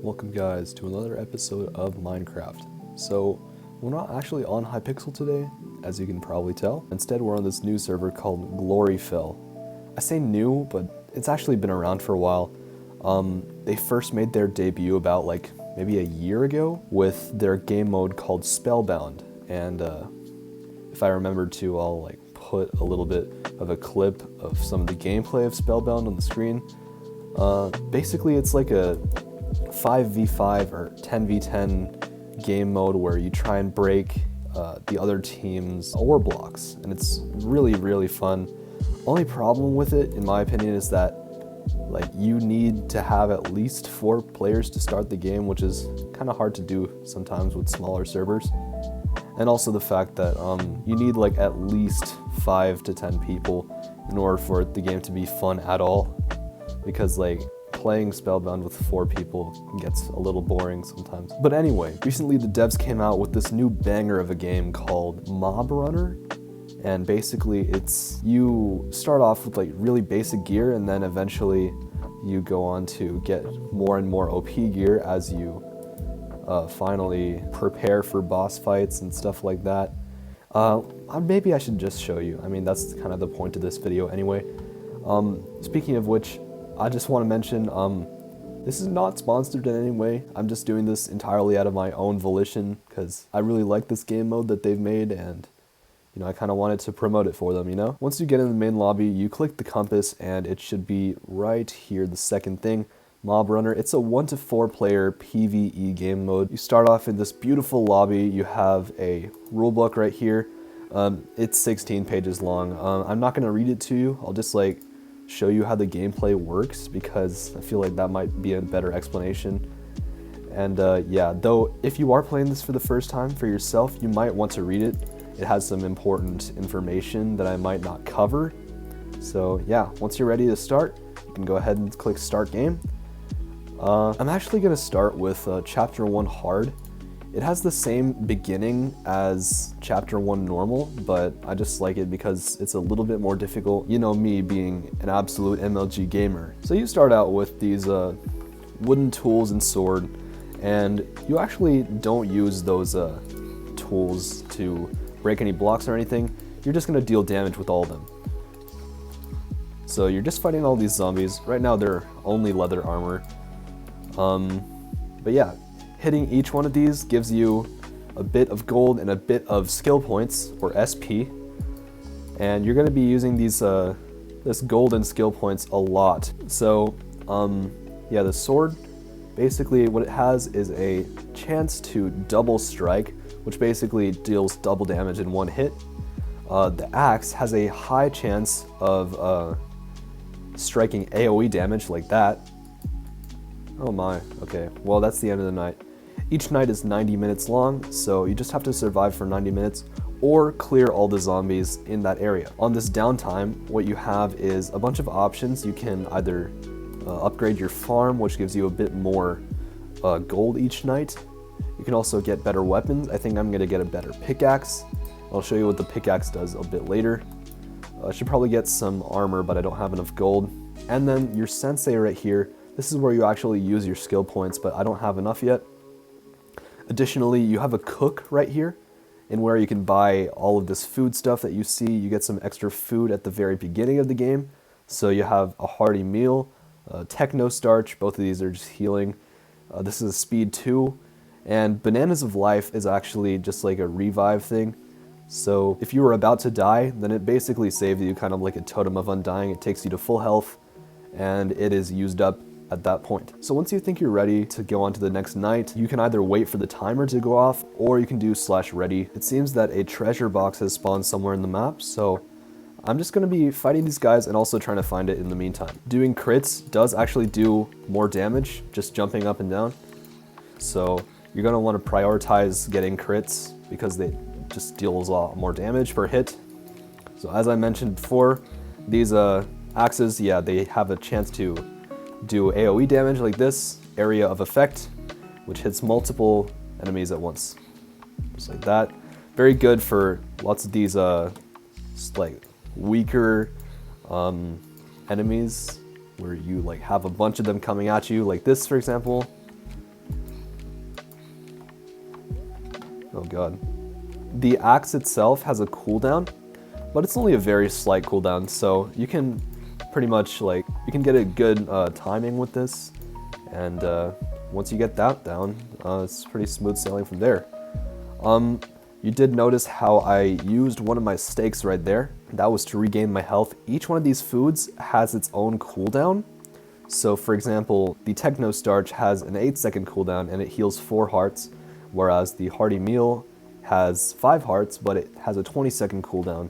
Welcome guys to another episode of Minecraft. So we're not actually on Hypixel today, as you can probably tell. Instead we're on this new server called Gloryfell. I say new, but it's actually been around for a while. They first made their debut about maybe a year ago with their game mode called Spellbound. And if I remember to, I'll put a little bit of a clip of some of the gameplay of Spellbound on the screen. Basically it's like a 5v5 or 10v10 game mode where you try and break the other team's ore blocks, and it's really fun. Only problem with it, in my opinion, is that you need to have at least 4 players to start the game, which is kind of hard to do sometimes with smaller servers. And also the fact that you need at least 5 to 10 people in order for the game to be fun at all, because playing Spellbound with 4 people gets a little boring sometimes. But anyway, recently the devs came out with this new banger of a game called Mob Runner. And basically you start off with really basic gear, and then eventually you go on to get more and more OP gear as you finally prepare for boss fights and stuff like that. Maybe I should just show you. I mean, that's kind of the point of this video anyway. Speaking of which, I just want to mention, this is not sponsored in any way. I'm just doing this entirely out of my own volition because I really like this game mode that they've made, and I kind of wanted to promote it for them, Once you get in the main lobby, you click the compass and it should be right here, the second thing, Mob Runner. It's a 1 to 4 player PvE game mode. You start off in this beautiful lobby. You have a rulebook right here. It's 16 pages long. I'm not going to read it to you. I'll just show you how the gameplay works, because I feel like that might be a better explanation. And yeah, though if you are playing this for the first time for yourself, you might want to read it. It has some important information that I might not cover. So yeah, once you're ready to start, you can go ahead and click Start Game. I'm actually going to start with Chapter 1 Hard. It has the same beginning as Chapter 1 Normal, but I just like it because it's a little bit more difficult. You know me being an absolute MLG gamer. So you start out with these wooden tools and sword, and you actually don't use those tools to break any blocks or anything. You're just going to deal damage with all of them. So you're just fighting all these zombies. Right now they're only leather armor. But yeah, hitting each one of these gives you a bit of gold and a bit of skill points, or SP. And you're going to be using these this gold and skill points a lot. So yeah, the sword, basically what it has is a chance to double strike, which basically deals double damage in one hit. The axe has a high chance of striking AoE damage like that. Oh my, okay, well that's the end of the night. Each night is 90 minutes long, so you just have to survive for 90 minutes or clear all the zombies in that area. On this downtime, what you have is a bunch of options. You can either upgrade your farm, which gives you a bit more gold each night. You can also get better weapons. I think I'm going to get a better pickaxe. I'll show you what the pickaxe does a bit later. I should probably get some armor, but I don't have enough gold. And then your sensei right here. This is where you actually use your skill points, but I don't have enough yet. Additionally, you have a cook right here, in where you can buy all of this food stuff that you see. You get some extra food at the very beginning of the game. So you have a hearty meal, techno starch, both of these are just healing. This is a speed 2, and bananas of life is actually just like a revive thing. So if you were about to die, then it basically saves you, kind of like a totem of undying. It takes you to full health, and it is used up at that point. So once you think you're ready to go on to the next night, you can either wait for the timer to go off, or you can do /ready. It seems that a treasure box has spawned somewhere in the map, so I'm just going to be fighting these guys and also trying to find it in the meantime. Doing crits does actually do more damage, just jumping up and down. So you're going to want to prioritize getting crits because they just deals a lot more damage per hit. So as I mentioned before, these axes, yeah, they have a chance to do AoE damage like this, area of effect, which hits multiple enemies at once. Just like that. Very good for lots of these weaker enemies where you have a bunch of them coming at you, like this for example. Oh god. The axe itself has a cooldown, but it's only a very slight cooldown, so you can pretty much, like, you can get a good timing with this, and once you get that down, it's pretty smooth sailing from there. You did notice how I used one of my stakes right there. That was to regain my health. Each one of these foods has its own cooldown. So for example, the Techno Starch has an 8-second cooldown and it heals 4 hearts, whereas the Hearty Meal has 5 hearts, but it has a 20-second cooldown.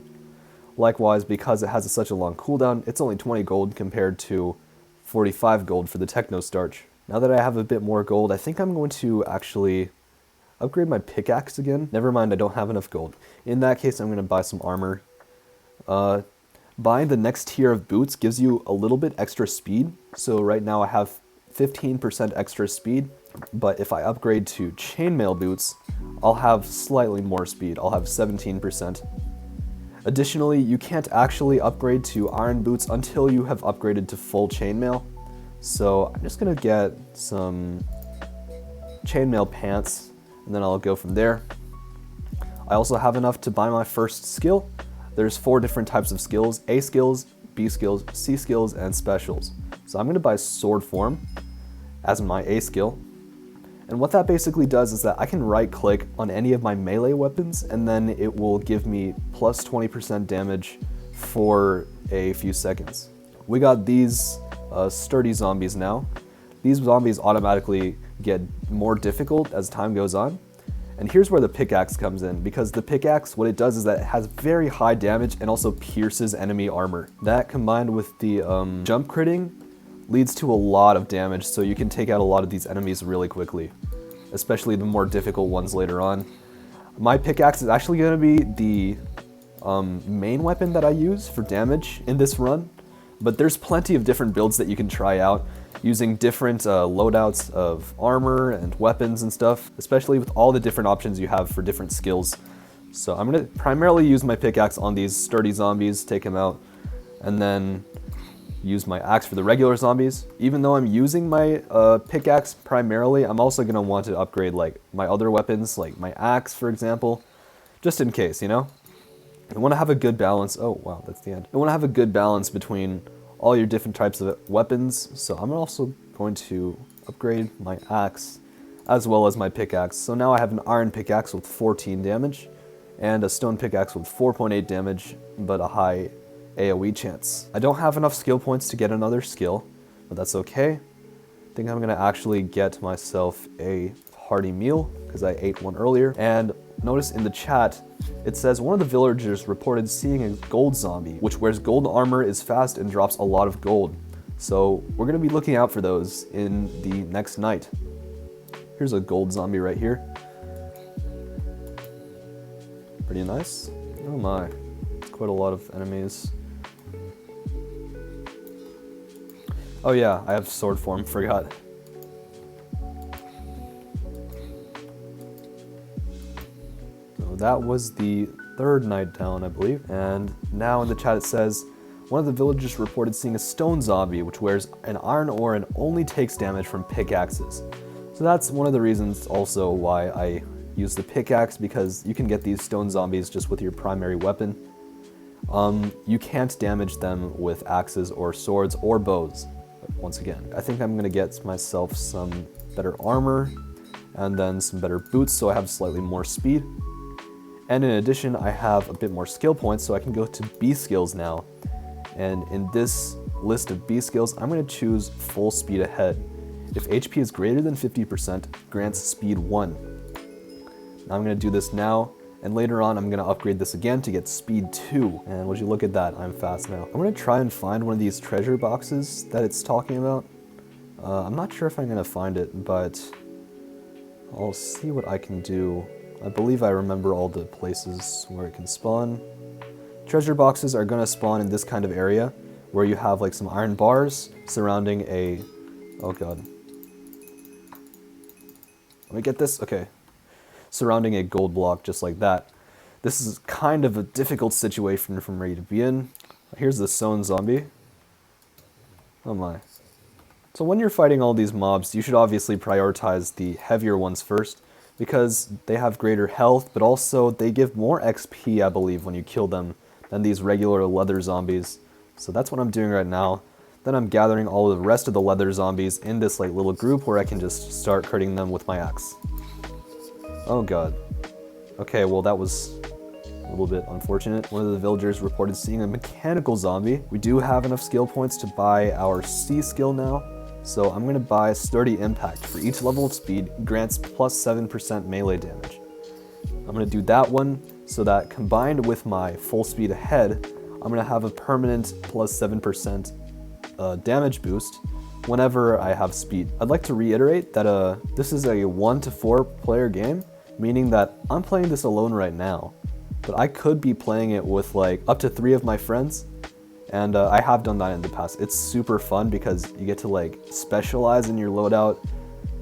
Likewise, because it has such a long cooldown, it's only 20 gold compared to 45 gold for the Techno Starch. Now that I have a bit more gold, I think I'm going to actually upgrade my pickaxe again. Never mind, I don't have enough gold. In that case, I'm going to buy some armor. Buying the next tier of boots gives you a little bit extra speed. So right now I have 15% extra speed, but if I upgrade to chainmail boots, I'll have slightly more speed. I'll have 17%. Additionally, you can't actually upgrade to iron boots until you have upgraded to full chainmail. So I'm just gonna get some chainmail pants, and then I'll go from there. I also have enough to buy my first skill. There's 4 different types of skills: A skills, B skills, C skills, and specials. So I'm gonna buy sword form as my A skill. And what that basically does is that I can right click on any of my melee weapons and then it will give me plus 20% damage for a few seconds. We got these sturdy zombies now. These zombies automatically get more difficult as time goes on. And here's where the pickaxe comes in, because the pickaxe, what it does is that it has very high damage and also pierces enemy armor. That combined with the jump critting leads to a lot of damage, so you can take out a lot of these enemies really quickly, especially the more difficult ones later on. My pickaxe is actually going to be the main weapon that I use for damage in this run, but there's plenty of different builds that you can try out using different loadouts of armor and weapons and stuff, especially with all the different options you have for different skills. So I'm going to primarily use my pickaxe on these sturdy zombies, take them out, and then use my axe for the regular zombies. Even though I'm using my pickaxe primarily, I'm also going to want to upgrade like my other weapons, like my axe for example, just in case, you know? I want to have a good balance. Oh wow, that's the end. I want to have a good balance between all your different types of weapons, so I'm also going to upgrade my axe as well as my pickaxe. So now I have an iron pickaxe with 14 damage and a stone pickaxe with 4.8 damage, but a high AoE chance. I don't have enough skill points to get another skill, but that's okay. I think I'm going to actually get myself a hearty meal because I ate one earlier. And notice in the chat, it says one of the villagers reported seeing a gold zombie, which wears gold armor, is fast, and drops a lot of gold. So we're going to be looking out for those in the next night. Here's a gold zombie right here. Pretty nice. Oh my, quite a lot of enemies. Oh yeah, I have sword form, forgot. So that was the 3rd night down, I believe. And now in the chat it says, one of the villagers reported seeing a stone zombie which wears an iron ore and only takes damage from pickaxes. So that's one of the reasons also why I use the pickaxe, because you can get these stone zombies just with your primary weapon. You can't damage them with axes or swords or bows. Once again, I think I'm going to get myself some better armor and then some better boots so I have slightly more speed. And in addition, I have a bit more skill points so I can go to B skills now. And in this list of B skills, I'm going to choose full speed ahead. If HP is greater than 50%, grants speed 1. Now I'm going to do this now, and later on I'm going to upgrade this again to get speed 2. And would you look at that, I'm fast now. I'm going to try and find one of these treasure boxes that it's talking about. I'm not sure if I'm going to find it, but I'll see what I can do. I believe I remember all the places where it can spawn. Treasure boxes are going to spawn in this kind of area where you have like some iron bars surrounding a... Oh god. Let me get this? Okay. Surrounding a gold block just like that. This is kind of a difficult situation for me to be in. Here's the stone zombie. Oh my. So when you're fighting all these mobs, you should obviously prioritize the heavier ones first, because they have greater health, but also they give more XP, I believe, when you kill them than these regular leather zombies. So that's what I'm doing right now. Then I'm gathering all of the rest of the leather zombies in this like little group where I can just start critting them with my axe. Oh god. Okay, well that was a little bit unfortunate. One of the villagers reported seeing a mechanical zombie. We do have enough skill points to buy our C skill now. So I'm going to buy Sturdy Impact. For each level of speed, grants plus 7% melee damage. I'm going to do that one so that combined with my full speed ahead, I'm going to have a permanent plus 7% damage boost whenever I have speed. I'd like to reiterate that this is a 1 to 4 player game, meaning that I'm playing this alone right now, but I could be playing it with like up to 3 of my friends. And I have done that in the past. It's super fun because you get to like specialize in your loadout,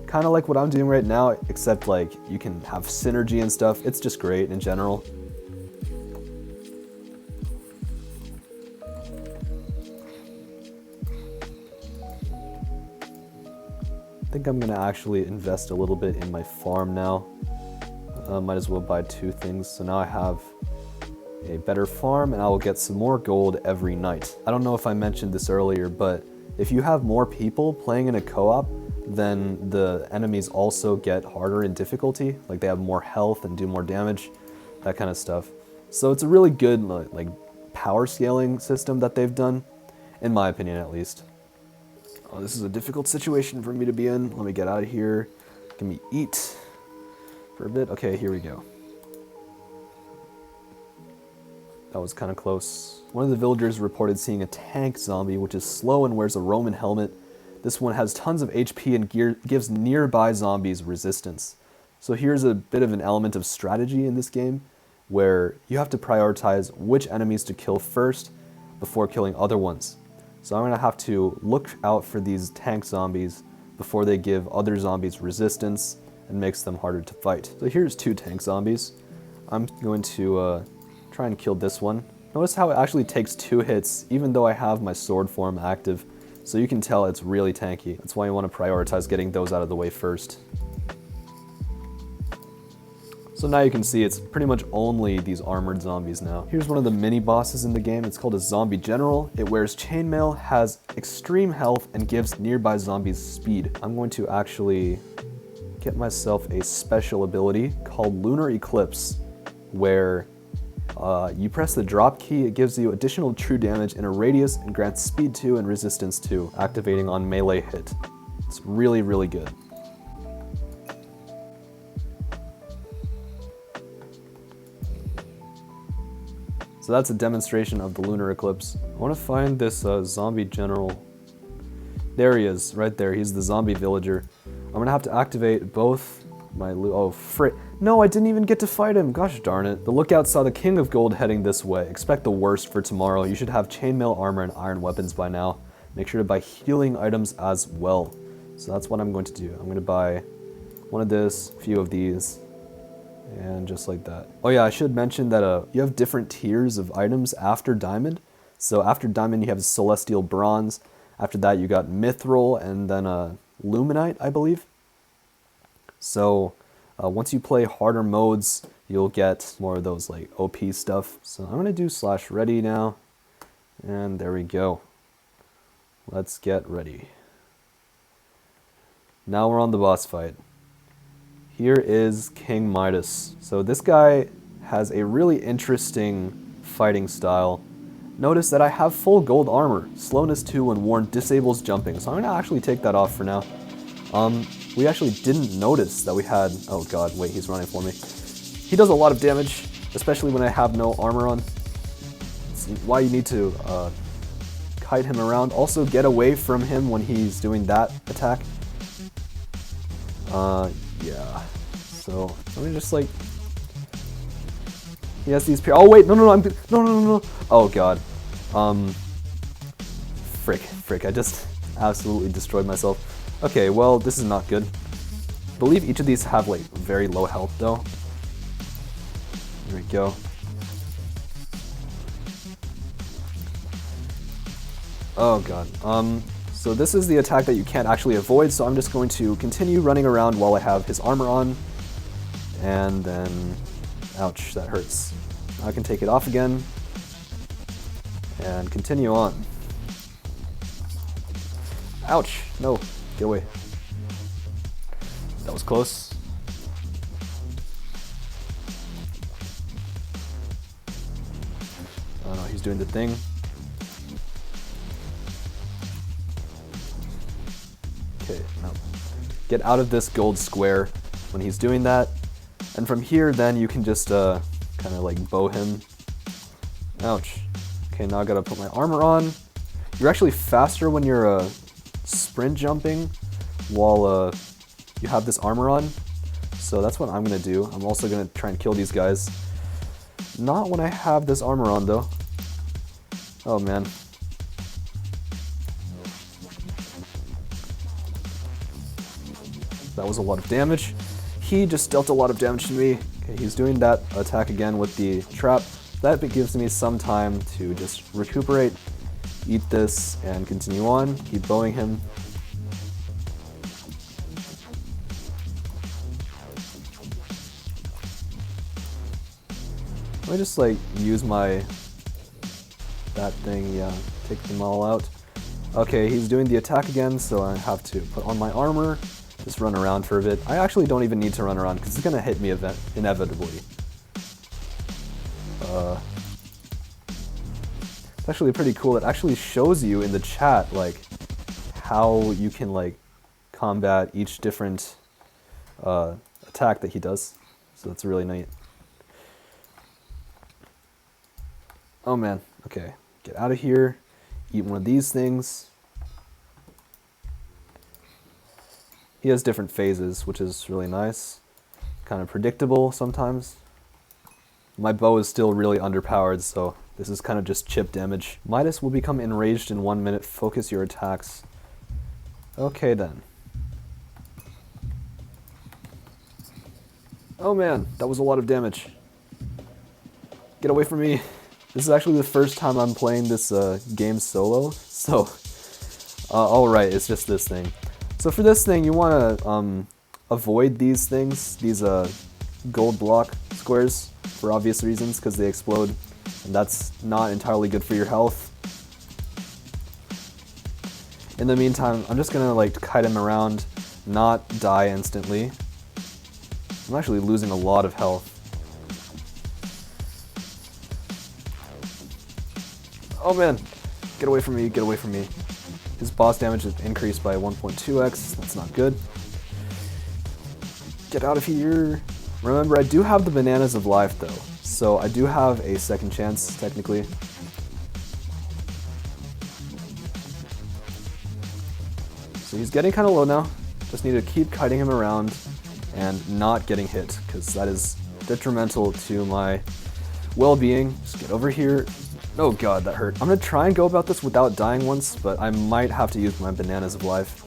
kind of like what I'm doing right now, except like you can have synergy and stuff. It's just great in general. I think I'm gonna actually invest a little bit in my farm now. Might as well buy 2 things. So now I have a better farm and I will get some more gold every night. I don't know if I mentioned this earlier, but if you have more people playing in a co-op, then the enemies also get harder in difficulty. Like they have more health and do more damage, that kind of stuff. So it's a really good like power scaling system that they've done, in my opinion at least. Oh, this is a difficult situation for me to be in. Let me get out of here. Let me eat for a bit. Okay, here we go. That was kind of close. One of the villagers reported seeing a tank zombie, which is slow and wears a Roman helmet. This one has tons of HP and gives nearby zombies resistance. So here's a bit of an element of strategy in this game, where you have to prioritize which enemies to kill first before killing other ones. So I'm going to have to look out for these tank zombies before they give other zombies resistance and makes them harder to fight. So here's 2 tank zombies. I'm going to try and kill this one. Notice how it actually takes 2 hits even though I have my sword form active, so you can tell it's really tanky. That's why you want to prioritize getting those out of the way first. So now you can see it's pretty much only these armored zombies now. Here's one of the mini bosses in the game. It's called a zombie general. It wears chainmail, has extreme health, and gives nearby zombies speed. I'm going to actually get myself a special ability called Lunar Eclipse, where you press the drop key, it gives you additional true damage in a radius and grants speed 2 and resistance 2, activating on melee hit. It's really, really good. So that's a demonstration of the Lunar Eclipse. I want to find this zombie general. There he is, right there. He's the zombie villager. I'm going to have to activate both my oh frick. No, I didn't even get to fight him. Gosh darn it. The lookout saw the King of Gold heading this way. Expect the worst for tomorrow. You should have chainmail armor and iron weapons by now. Make sure to buy healing items as well. So that's what I'm going to do. I'm going to buy one of this, a few of these, and just like that. Oh yeah, I should mention that you have different tiers of items after Diamond. So after Diamond you have Celestial Bronze. After that you got Mithril and then Luminite, I believe. So once you play harder modes, you'll get more of those like OP stuff. So I'm gonna do /ready now, and there we go. Let's get ready. Now we're on the boss fight. Here is King Midas. So this guy has a really interesting fighting style. Notice that I have full gold armor. Slowness 2 when worn disables jumping, so I'm gonna actually take that off for now. We actually didn't notice that we had, oh god, wait, he's running for me. He does a lot of damage, especially when I have no armor on. It's why you need to kite him around. Also get away from him when he's doing that attack. Yeah. So let me just like, he has these oh wait, no. Oh god. Frick, I just absolutely destroyed myself. Okay, well, this is not good. I believe each of these have like very low health though. There we go. Oh god. So this is the attack that you can't actually avoid, so I'm just going to continue running around while I have his armor on. and then, ouch, that hurts. I can take it off again, and continue on. Ouch, no, get away. That was close. Oh no, he's doing the thing. Okay, no. Get out of this gold square when he's doing that. And from here, then you can just kind of like bow him. Ouch. Okay, now I gotta put my armor on. You're actually faster when you're sprint jumping while you have this armor on. So that's what I'm gonna do. I'm also gonna try and kill these guys. Not when I have this armor on though. Oh man. That was a lot of damage. He just dealt a lot of damage to me. Okay, he's doing that attack again with the trap. That gives me some time to just recuperate, eat this, and continue on. Keep bowing him. Let me just like use that thing, yeah, take them all out. Okay, he's doing the attack again, so I have to put on my armor, just run around for a bit. I actually don't even need to run around because it's gonna hit me inevitably. It's actually pretty cool. It actually shows you in the chat like how you can like combat each different attack that he does. So that's really neat. Oh man, okay, get out of here, eat one of these things. He has different phases, which is really nice. Kind of predictable sometimes. My bow is still really underpowered, so this is kind of just chip damage. Midas will become enraged in 1 minute. Focus your attacks. Okay then. Oh man, that was a lot of damage. Get away from me. This is actually the first time I'm playing this game solo, so alright, it's just this thing. So for this thing, you want to avoid these things, these gold block squares, for obvious reasons, because they explode, and that's not entirely good for your health. In the meantime, I'm just gonna like kite him around, not die instantly. I'm actually losing a lot of health. Oh man, get away from me, get away from me. His boss damage is increased by 1.2x, that's not good. Get out of here. Remember, I do have the bananas of life though, so I do have a second chance, technically. So he's getting kind of low now. Just need to keep kiting him around and not getting hit, because that is detrimental to my well-being. Just get over here. Oh god, that hurt. I'm gonna try and go about this without dying once, but I might have to use my bananas of life.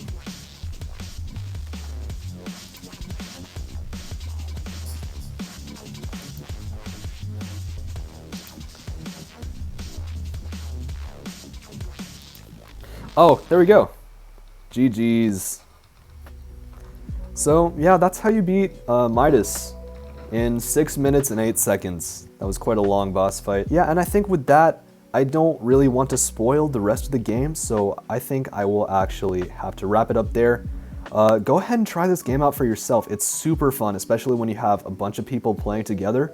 Oh, there we go. GG's. So yeah, that's how you beat Midas in 6 minutes and 8 seconds. That was quite a long boss fight. Yeah, and I think with that, I don't really want to spoil the rest of the game, so I think I will actually have to wrap it up there. Go ahead and try this game out for yourself. It's super fun, especially when you have a bunch of people playing together.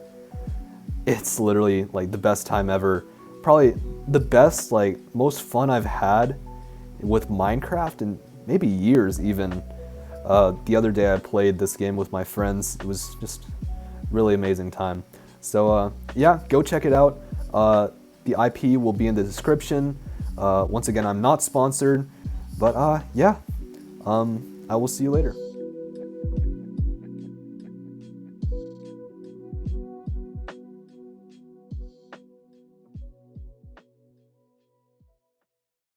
It's literally like the best time ever. Probably the best, like most fun I've had with Minecraft in maybe years even. The other day I played this game with my friends. It was just really amazing time. So yeah, go check it out. The IP will be in the description. Once again, I'm not sponsored, but yeah, I will see you later.